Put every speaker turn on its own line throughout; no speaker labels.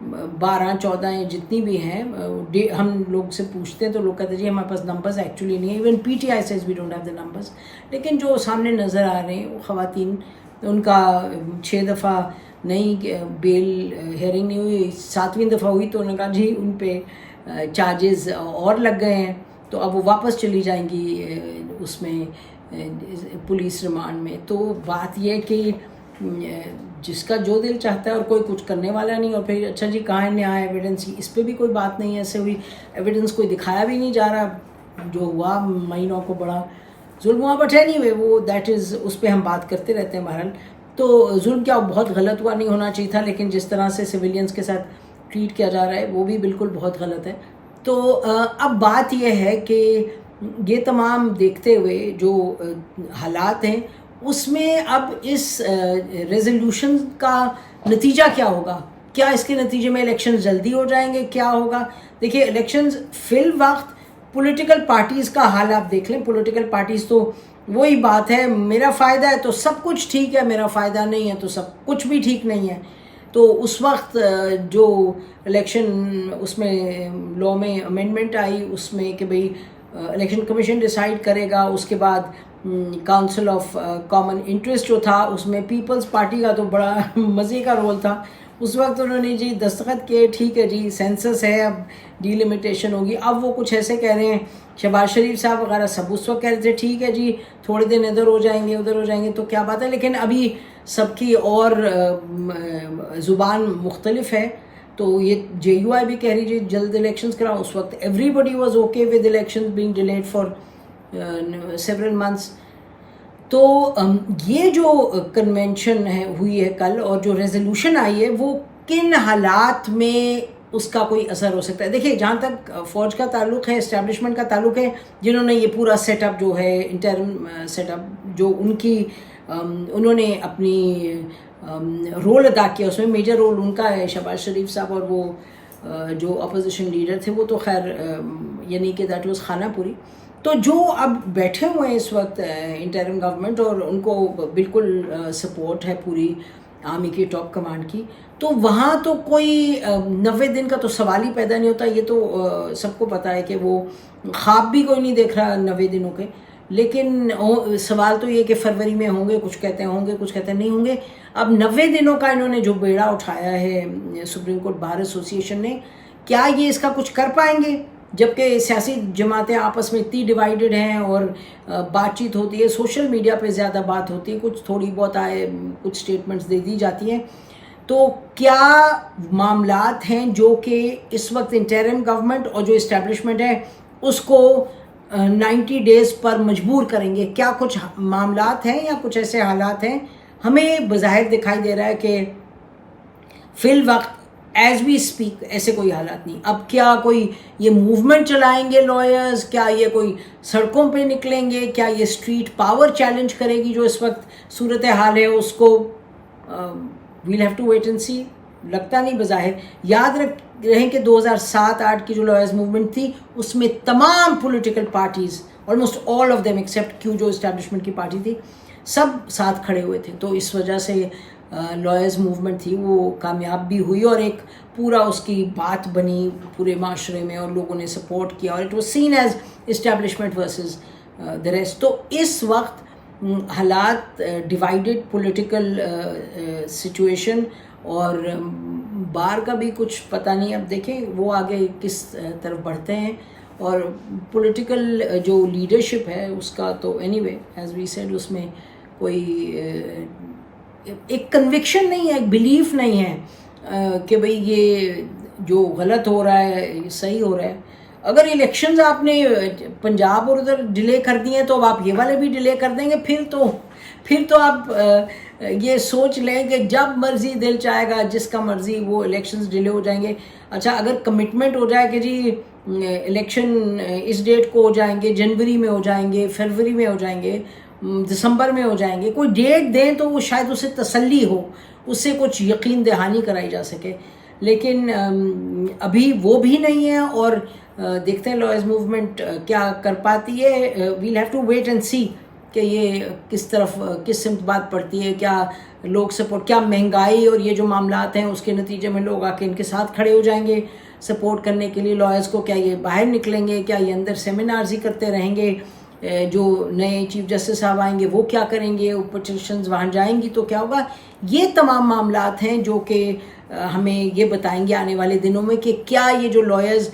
12-14 جتنی بھی ہیں، ہم لوگ سے پوچھتے ہیں تو لوگ کہتے ہیں جی ہمارے پاس نمبرز ایکچولی نہیں ہے، even PTI says we don't have the numbers. لیکن جو سامنے نظر آ رہے ہیں وہ خواتین، ان کا 6 دفعہ نئی بیل ہیئرنگ نہیں ہوئی، 7ویں دفعہ ہوئی تو انہوں نے کہا جی ان پہ چارجز اور لگ گئے ہیں، تو اب وہ واپس چلی جائیں گی اس میں پولیس ریمانڈ میں. تو بات یہ کہ جس کا جو دل چاہتا ہے اور کوئی کچھ کرنے والا نہیں. اور پھر اچھا جی کہاں ہے نیا ایویڈنس، اس پہ بھی کوئی بات نہیں ہے، ایسے ہوئی ایویڈنس کوئی دکھایا بھی نہیں جا رہا. جو ہوا مہینوں کو بڑا ظلم ہوا، بٹ اینی وے وہ دیٹ از، اس پہ ہم بات کرتے رہتے ہیں. بہرحال تو ظلم کیا بہت غلط ہوا، نہیں ہونا چاہیے تھا، لیکن جس طرح سے سویلینز کے ساتھ ٹریٹ کیا جا رہا ہے وہ بھی بالکل بہت غلط ہے. تو اب بات یہ ہے کہ یہ تمام دیکھتے ہوئے جو حالات ہیں اس میں اب اس ریزولوشن کا نتیجہ کیا ہوگا؟ کیا اس کے نتیجے میں الیکشنز جلدی ہو جائیں گے؟ کیا ہوگا؟ دیکھیے الیکشنز فی الوقت پولیٹیکل پارٹیز کا حال آپ دیکھ لیں. پولیٹیکل پارٹیز تو وہی بات ہے، میرا فائدہ ہے تو سب کچھ ٹھیک ہے، میرا فائدہ نہیں ہے تو سب کچھ بھی ٹھیک نہیں ہے. تو اس وقت جو الیکشن اس میں لاء میں امینڈمنٹ آئی اس میں کہ بھئی الیکشن کمیشن ڈیسائیڈ کرے گا، اس کے بعد کاؤنسل آف کامن انٹرسٹ جو تھا اس میں پیپلز پارٹی کا تو بڑا مزے کا رول تھا. اس وقت انہوں نے جی دستخط کیے، ٹھیک ہے جی سینسس ہے، اب ڈی لمیٹیشن ہوگی. اب وہ کچھ ایسے کہہ رہے ہیں، شہباز شریف صاحب وغیرہ سب اس وقت کہہ رہے تھے ٹھیک ہے جی تھوڑے دن ادھر ہو جائیں گے ادھر ہو جائیں گے تو کیا بات ہے. لیکن ابھی سب کی اور زبان مختلف ہے. تو یہ جے یو آئی بھی کہہ رہی جی جلد الیکشنز کراؤ. اس وقت everybody was okay with elections being delayed for several months. تو یہ جو کنونشن ہوئی ہے کل اور جو ریزولوشن آئی ہے وہ کن حالات میں اس کا کوئی اثر ہو سکتا ہے؟ دیکھیے جہاں تک فوج کا تعلق ہے، اسٹیبلشمنٹ کا تعلق ہے، جنہوں نے یہ پورا سیٹ اپ جو ہے انٹرم سیٹ اپ جو ان کی انہوں نے اپنی رول ادا کیا، اس میں میجر رول ان کا ہے. شہباز شریف صاحب اور وہ جو اپوزیشن لیڈر تھے وہ تو خیر یعنی کہ دیٹ واز خانہ پوری. تو جو اب بیٹھے ہوئے ہیں اس وقت انٹرم گورنمنٹ اور ان کو بالکل سپورٹ ہے پوری آرمی کی ٹاپ کمانڈ کی، تو وہاں تو کوئی 90 دن کا تو سوال ہی پیدا نہیں ہوتا. یہ تو سب کو پتہ ہے کہ وہ خواب بھی کوئی نہیں دیکھ رہا 90 دنوں کے. لیکن سوال تو یہ کہ فروری میں ہوں گے، کچھ کہتے ہیں ہوں گے، کچھ کہتے ہیں نہیں ہوں گے. اب 90 دنوں کا انہوں نے جو بیڑا اٹھایا ہے سپریم کورٹ بار ایسوسی ایشن نے، کیا یہ اس کا کچھ کر پائیں گے؟ جبکہ سیاسی جماعتیں آپس میں اتنی ڈیوائیڈڈ ہیں اور بات چیت ہوتی ہے، سوشل میڈیا پہ زیادہ بات ہوتی ہے، کچھ تھوڑی بہت کچھ اسٹیٹمنٹس دے دی جاتی ہیں. تو کیا معاملات ہیں جو کہ اس وقت انٹرم گورنمنٹ اور جو اسٹیبلشمنٹ ہے اس کو 90 ڈیز پر مجبور کریں گے؟ کیا کچھ معاملات ہیں یا کچھ ایسے حالات ہیں؟ ہمیں بظاہر دکھائی دے رہا ہے کہ فی الوقت ایز وی اسپیک ایسے کوئی حالات نہیں. اب کیا کوئی یہ موومنٹ چلائیں گے لائرز؟ کیا یہ کوئی سڑکوں پہ نکلیں گے؟ کیا یہ اسٹریٹ پاور چیلنج کرے گی جو اس وقت صورت حال ہے اس کو؟ Well have to wait and see. لگتا نہیں بظاہر. یاد رہیں کہ 2007-8 کی جو لائرز موومنٹ تھی اس میں تمام political parties almost all of them except Q جو اسٹیبلشمنٹ کی پارٹی تھی سب ساتھ کھڑے ہوئے تھے. تو اس وجہ سے لائرز موومنٹ تھی وہ کامیاب بھی ہوئی اور ایک پورا اس کی بات بنی پورے معاشرے میں اور لوگوں نے سپورٹ کیا اور it was seen as establishment versus the rest. تو اس وقت حالات ڈیوائیڈڈ پولیٹیکل سچویشن اور بار کا بھی کچھ پتہ نہیں. اب دیکھیں وہ آگے کس طرف بڑھتے ہیں اور پولیٹیکل جو لیڈرشپ ہے اس کا تو anyway as we said اس میں کوئی ایک کنوکشن نہیں ہے، ایک بلیف نہیں ہے کہ بھئی یہ جو غلط ہو رہا ہے یہ صحیح ہو رہا ہے. اگر الیکشنز آپ نے پنجاب اور ادھر ڈیلے کر دی ہیں تو اب آپ یہ والے بھی ڈیلے کر دیں گے. پھر تو آپ یہ سوچ لیں کہ جب مرضی دل چاہے گا جس کا مرضی وہ الیکشنز ڈیلے ہو جائیں گے. اچھا اگر کمٹمنٹ ہو جائے کہ جی الیکشن اس ڈیٹ کو ہو جائیں گے، جنوری میں ہو جائیں گے، فروری میں ہو جائیں گے، دسمبر میں ہو جائیں گے، کوئی ڈیٹ دیں تو وہ شاید اسے تسلی ہو، اس سے کچھ یقین دہانی کرائی جا سکے. لیکن ابھی وہ بھی نہیں ہے اور دیکھتے ہیں لائرز موومنٹ کیا کر پاتی ہے. Well have to wait and see کہ یہ کس طرف کس سمت بات پڑتی ہے، کیا لوگ سپورٹ، کیا مہنگائی اور یہ جو معاملات ہیں اس کے نتیجے میں لوگ آ کے ان کے ساتھ کھڑے ہو جائیں گے سپورٹ کرنے کے لیے لائرز کو، کیا یہ باہر نکلیں گے، کیا یہ اندر سیمینارز ہی کرتے رہیں گے، جو نئے چیف جسٹس صاحب آئیں گے وہ کیا کریں گے، پٹیشنز وہاں جائیں گی تو کیا ہوگا. یہ تمام معاملات ہیں جو کہ ہمیں یہ بتائیں گے آنے والے دنوں میں کہ کیا یہ جو لائرز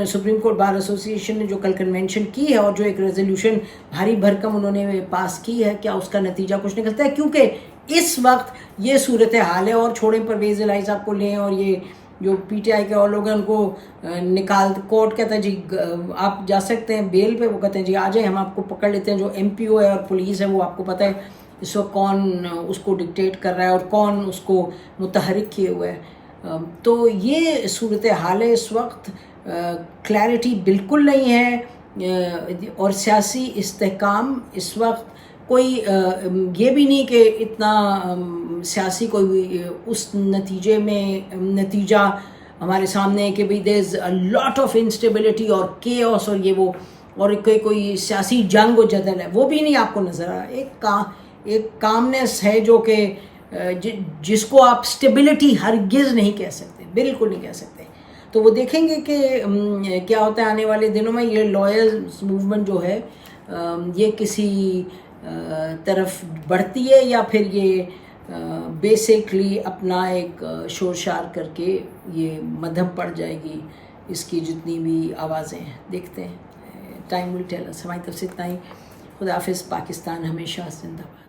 سپریم کورٹ بار ایسوسی ایشن نے جو کل کنونشن کی ہے اور جو ایک ریزولوشن بھاری بھرکم انہوں نے پاس کی ہے، کیا اس کا نتیجہ کچھ نکلتا ہے. کیونکہ اس وقت یہ صورتحال ہے. اور چھوڑیں پرویز الہی صاحب کو لیں اور یہ جو پی ٹی آئی کے اور لوگ ہیں ان کو نکال، کورٹ کہتا ہے جی آپ جا سکتے ہیں بیل پہ، وہ کہتے ہیں جی آ جائیں ہم آپ کو پکڑ لیتے ہیں. جو ایم پی او ہے اور پولیس ہے وہ آپ کو پتہ ہے اس وقت کون اس کو ڈکٹیٹ کر رہا ہے اور کون اس کو متحرک کیے ہوئے ہے. تو یہ صورتحال ہے اس وقت. کلیئرٹی بالکل نہیں ہے اور سیاسی استحکام اس وقت کوئی یہ بھی نہیں کہ اتنا سیاسی کوئی اس نتیجے میں نتیجہ ہمارے سامنے ہے کہ بھئی دیر از اے لاٹ آف انسٹیبلٹی اور کیوس اور یہ وہ اور کوئی سیاسی جنگ و جدل ہے، وہ بھی نہیں آپ کو نظر آ رہا. ایک کامنس ہے جو کہ جس کو آپ اسٹیبلٹی ہرگز نہیں کہہ سکتے، بالکل نہیں کہہ سکتے. تو وہ دیکھیں گے کہ کیا ہوتا ہے آنے والے دنوں میں. یہ لائرز موومنٹ جو ہے یہ کسی طرف بڑھتی ہے یا پھر یہ بیسکلی اپنا ایک شور شار کر کے یہ مدھم پڑ جائے گی. اس کی جتنی بھی آوازیں ہیں دیکھتے ہیں، ٹائم ول ٹیل اس. ہماری طرف سے اتنا ہی. خدا حافظ. پاکستان ہمیشہ زندہ باد.